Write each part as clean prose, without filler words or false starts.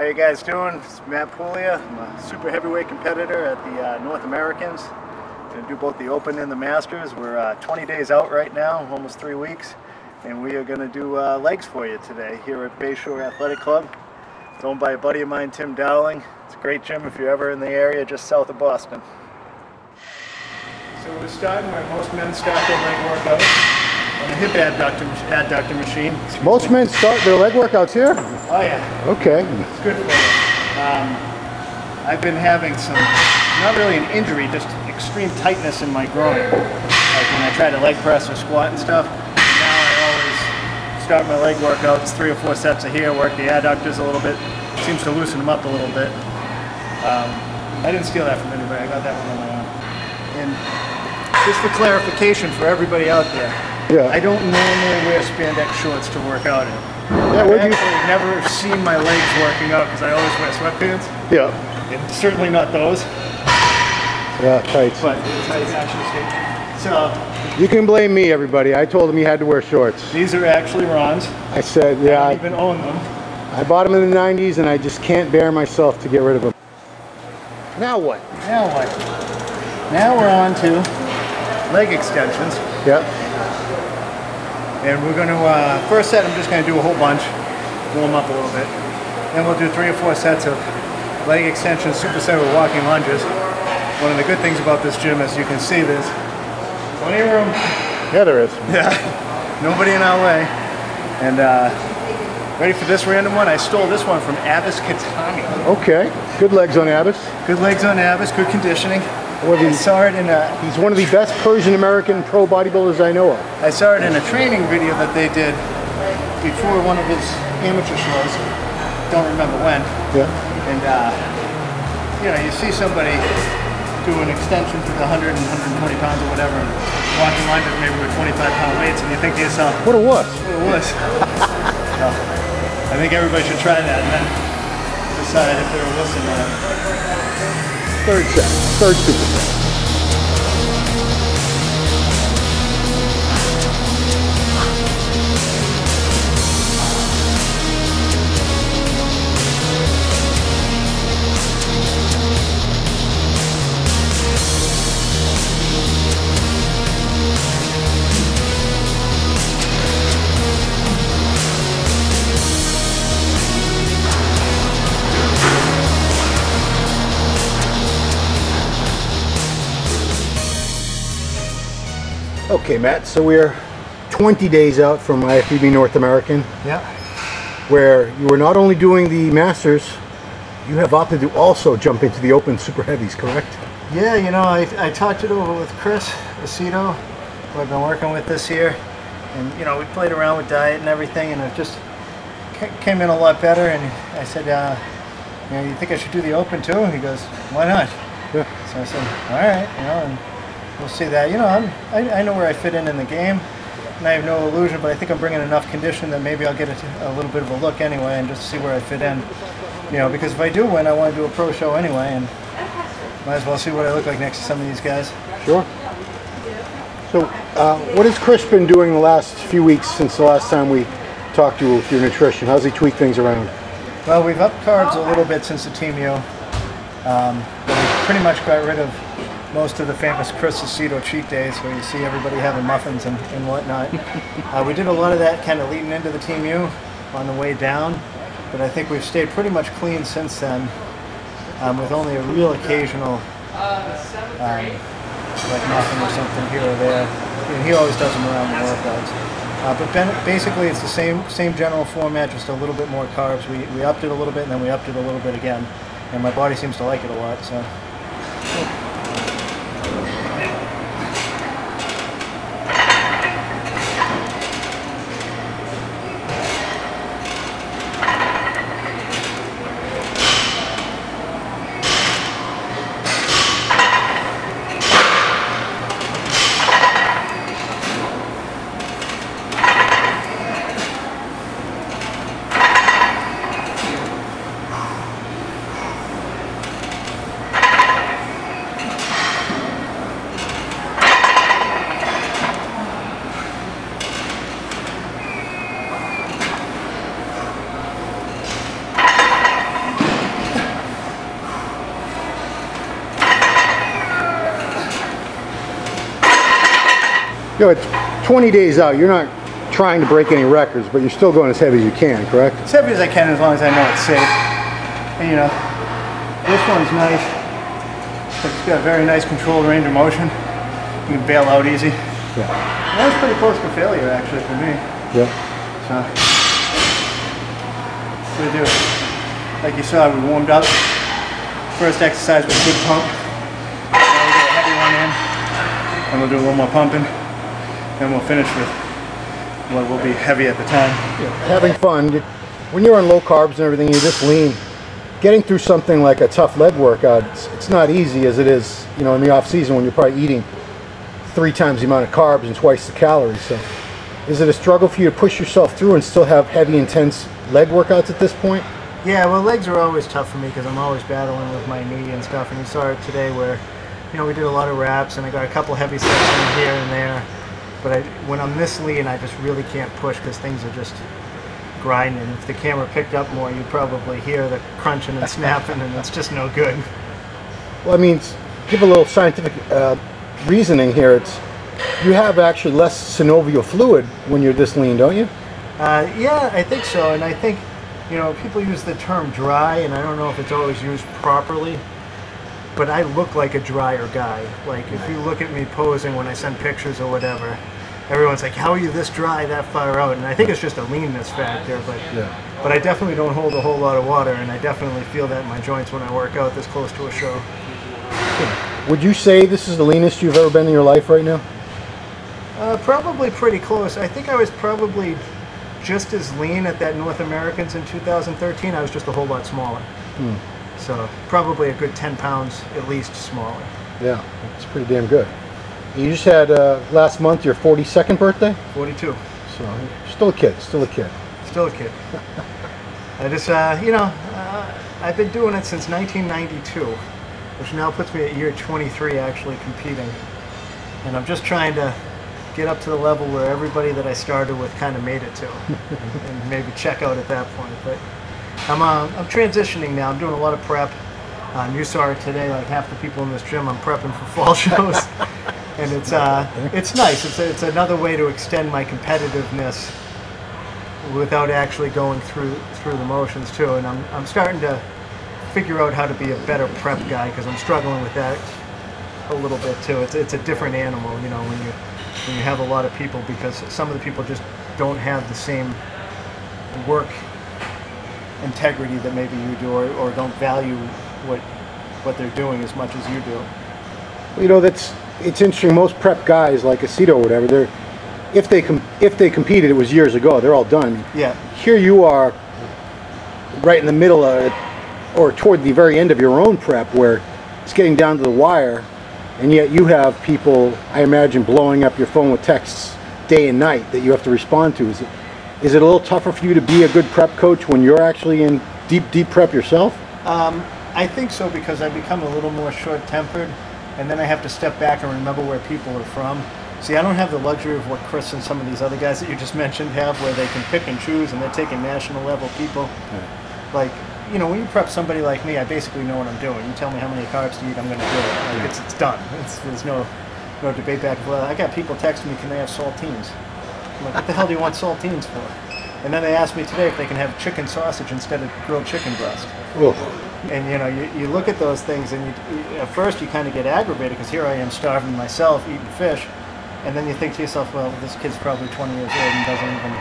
you guys doing? It's Matt Puglia. I'm a super heavyweight competitor at the North Americans. Going to do both the Open and the Masters. We're 20 days out right now, almost 3 weeks, and we are going to do legs for you today here at Bayshore Athletic Club. It's owned by a buddy of mine, Tim Dowling. It's a great gym if you're ever in the area, just south of Boston. So we're starting where most men start their leg workout, on a hip adductor machine. Most men start their leg workouts here? Oh yeah. Okay. It's good for you. I've been having some, not really an injury, just extreme tightness in my groin. Like when I try to leg press or squat and stuff. Now I always start my leg workouts, 3 or 4 sets of here, work the adductors a little bit. Seems to loosen them up a little bit. I didn't steal that from anybody, I got that one on my own. And just for clarification for everybody out there, yeah. I don't normally wear spandex shorts to work out in. Yeah, I've actually never seen my legs working out because I always wear sweatpants. Yeah. And certainly not those. Yeah, tights. But tights actually. So you can blame me, everybody. I told him he had to wear shorts. These are actually Ron's. I said, yeah. I don't even own them. I bought them in the 90s and I just can't bear myself to get rid of them. Now what? Now what? Now we're on to leg extensions. Yep. And we're going to, first set I'm just going to do a whole bunch, warm up a little bit. Then we'll do 3 or 4 sets of leg extensions, superset with walking lunges. One of the good things about this gym, as you can see, there's plenty of room. Yeah, there is. Yeah, nobody in our way. And ready for this random one? I stole this one from Abbas Katani. Okay, good legs on Abbas. Good legs on Abbas, good conditioning. I saw it in a... He's one of the best Persian-American pro bodybuilders I know of. I saw it in a training video that they did before one of his amateur shows. Don't remember when. Yeah. And, you know, you see somebody doing extensions with 100 and 120 pounds or whatever, and walking lunges maybe with 25-pound weights, and you think to yourself, what a wuss. What a wuss. So, I think everybody should try that and then decide if they're a wuss or not. Third superset. Okay, Matt, so we're 20 days out from IFBB North American. Yeah. Where you are not only doing the Masters, you have opted to also jump into the Open Super Heavies, correct? Yeah, you know, I talked it over with Chris Aceto, who I've been working with this year. And, you know, we played around with diet and everything, and it just came in a lot better. And I said, you know, you think I should do the Open too? And he goes, why not? Yeah. So I said, all right, you know, and we'll see that. You know, I know where I fit in the game, and I have no illusion, but I think I'm bringing enough condition that maybe I'll get a little bit of a look anyway and just see where I fit in. You know, because if I do win, I want to do a pro show anyway, and might as well see what I look like next to some of these guys. Sure. So, what has Chris been doing the last few weeks since the last time we talked to you with your nutrition? How's he tweak things around? Well, we've upped carbs a little bit since the Team U. But we pretty much got rid of most of the famous Chris Aceto cheat days where you see everybody having muffins and whatnot. We did a lot of that kind of leading into the Team U on the way down, but I think we've stayed pretty much clean since then, with only a real occasional like muffin or something here or there. And he always does them around the workouts. But basically it's the same general format, just a little bit more carbs. We upped it a little bit and then we upped it a little bit again, and my body seems to like it a lot. So. You know, it's 20 days out. You're not trying to break any records, but you're still going as heavy as you can, correct? As heavy as I can, as long as I know it's safe. And you know, this one's nice. It's got a very nice controlled range of motion. You can bail out easy. Yeah. That was pretty close to failure, actually, for me. Yeah. So, what do we do? Like you saw, we warmed up. First exercise was a good pump. Now we'll get a heavy one in, and we'll do a little more pumping. Then we'll finish with what will be heavy at the time. Yeah. Having fun. When you're on low carbs and everything, you're just lean. Getting through something like a tough leg workout, it's not easy as it is, you know, in the off season when you're probably eating 3 times the amount of carbs and twice the calories. So, is it a struggle for you to push yourself through and still have heavy, intense leg workouts at this point? Yeah, well, legs are always tough for me because I'm always battling with my knee and stuff. And you saw it today where, you know, we did a lot of reps and I got a couple heavy sets in here and there. But when I'm this lean, I just really can't push because things are just grinding. If the camera picked up more, you'd probably hear the crunching and snapping, and it's just no good. Well, I mean, give a little scientific reasoning here. It's you have actually less synovial fluid when you're this lean, don't you? Yeah, I think so. And I think, you know, people use the term dry, and I don't know if it's always used properly. But I look like a drier guy. Like, if you look at me posing when I send pictures or whatever, everyone's like, how are you this dry that far out? And I think it's just a leanness factor, but I definitely don't hold a whole lot of water, and I definitely feel that in my joints when I work out this close to a show. Would you say this is the leanest you've ever been in your life right now? Probably pretty close. I think I was probably just as lean at that North Americans in 2013. I was just a whole lot smaller. So probably a good 10 pounds at least smaller. Yeah, it's pretty damn good. You just had last month your 42nd birthday? 42. So still a kid, still a kid. Still a kid. I just, you know, I've been doing it since 1992, which now puts me at year 23 actually competing. And I'm just trying to get up to the level where everybody that I started with kind of made it to, and maybe check out at that point. But I'm transitioning now. I'm doing a lot of prep. You saw it today. Like half the people in this gym, I'm prepping for fall shows, and it's nice. It's another way to extend my competitiveness without actually going through the motions too. And I'm starting to figure out how to be a better prep guy because I'm struggling with that a little bit too. It's a different animal, you know, when you have a lot of people, because some of the people just don't have the same work integrity that maybe you do, or don't value what they're doing as much as you do. Well, you know, it's interesting. Most prep guys like Aceto or whatever, if they competed, it was years ago. They're all done. Yeah. Here you are, right in the middle of it, or toward the very end of your own prep, where it's getting down to the wire, and yet you have people, I imagine, blowing up your phone with texts day and night that you have to respond to. Is it a little tougher for you to be a good prep coach when you're actually in deep prep yourself? I think so, because I become a little more short-tempered, and then I have to step back and remember where people are from. See, I don't have the luxury of what Chris and some of these other guys that you just mentioned have, where they can pick and choose, and they're taking national level people. Yeah. Like, you know, when you prep somebody like me, I basically know what I'm doing. You tell me how many carbs to eat, I'm going to do it. Like, it's done. There's no debate back and forth. I got people texting me, can they have saltines? I'm like, what the hell do you want saltines for? And then they asked me today if they can have chicken sausage instead of grilled chicken breast. Oof. And you know, you look at those things, and at first you kind of get aggravated, because here I am starving myself, eating fish, and then you think to yourself, well, this kid's probably 20 years old and doesn't even,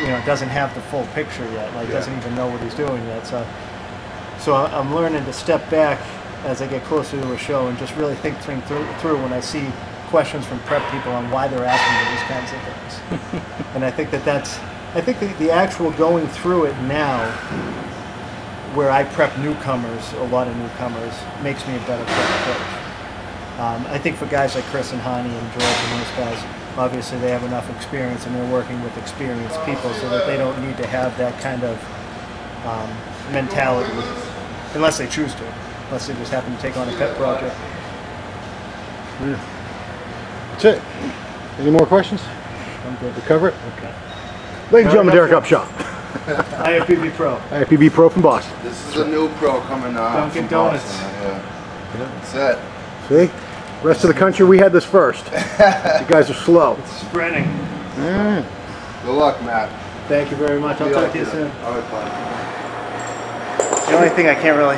you know, doesn't have the full picture yet, like doesn't even know what he's doing yet. So I'm learning to step back as I get closer to a show and just really think through when I see questions from prep people on why they're asking me these kinds of things. And I think I think the actual going through it now, where I prep newcomers, a lot of newcomers, makes me a better prep coach. I think for guys like Chris and Hani and George and those guys, obviously they have enough experience and they're working with experienced people, so that they don't need to have that kind of mentality, unless they choose to, unless they just happen to take on a pet project. Yeah. That's it. Any more questions? I'm good. To cover it? Okay. Ladies and gentlemen, Derek Upshaw. IFBB Pro. IFBB Pro from Boston. This is a new pro coming on. Dunkin' Donuts. Yeah. That's it. See? Rest of the country, we had this first. You guys are slow. Spreading. Good luck, Matt. Thank you very much. I'll talk to you soon. All right, bud. The only thing I can't really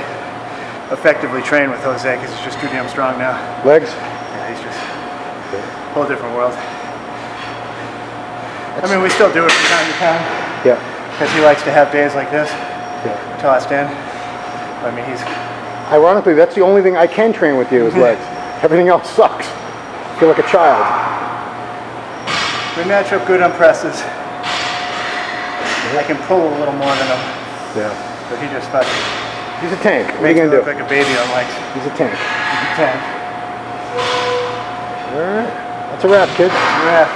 effectively train with Jose because he's just too damn strong now. Legs? Yeah, he's just a whole different world. I mean, we still do it from time to time. Yeah. Because he likes to have days like this, Yeah. tossed in. I mean, he's... Ironically, that's the only thing I can train with you is legs. Everything else sucks. I feel like a child. We match up good on presses. I can pull a little more than him, Yeah. but he just fucking He's a tank. What are you makes me gonna do? look like a baby on legs. He's a tank. He's a tank. All right. That's a wrap, kids. Yeah.